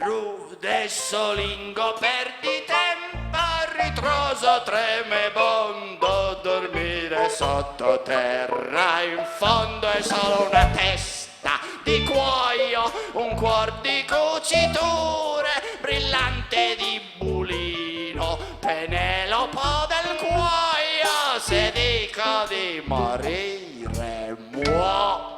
Rude solingo perdi tempo, ritroso tremebondo, dormire sottoterra, in fondo è solo una testa di cuoio, un cuor di cuciture, brillante di bulino, Penelopo del cuoio, se dico di morire muo.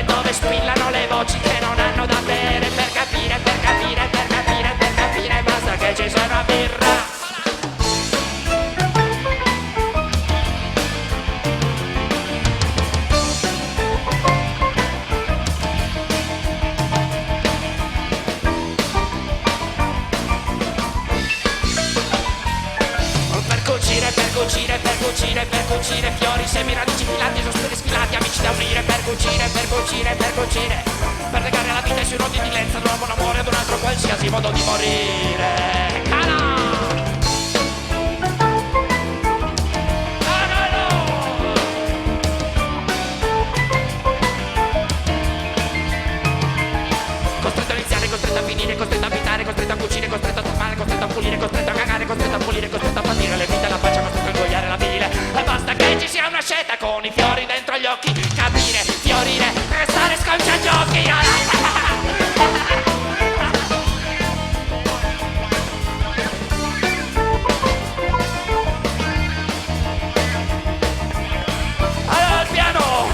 Dove spillano le voci che non hanno da bere. Per capire, basta che ci sia una birra. Per cucire fiori, semi, radici, filanti, sospiri sfilati, amici da unire, per cucire, per legare la vita sui nodi di lenza, nuovo un amore ad un altro qualsiasi modo di morire. Cala! Costretto a iniziare, costretto a finire, costretto a abitare, costretto a cucire, costretto a fare, costretto a pulire, costretto a cagare, costretto a pulire, costretto a patire le vite, la faccia, costretto a ingoiare la bile. E basta che ci sia una scelta con i fiori dentro gli occhi, capire, fiorire, restare sconciagiochi. Allora al piano,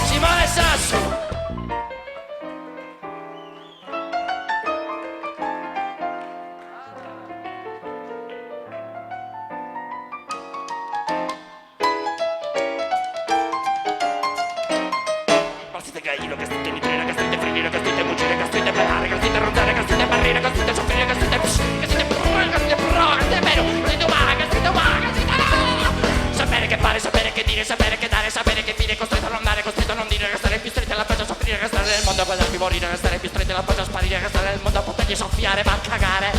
Simone Sasso. Gallino, castrite nitrina, castrite frinina, castrite mucire, castrite pelare, castrite rondare, castrite barrire, castrite soffrire, castrite castrite vero, castrite umana, sapere che fare, sapere che dire, sapere che dare, sapere che fine, costretto a non dare, costretto a non dire, restare più stretti alla faccia, soffrire, restare nel mondo a guardarmi morire, restare più stretti alla faccia, sparire, restare nel mondo a potergli soffiare, va a cagare.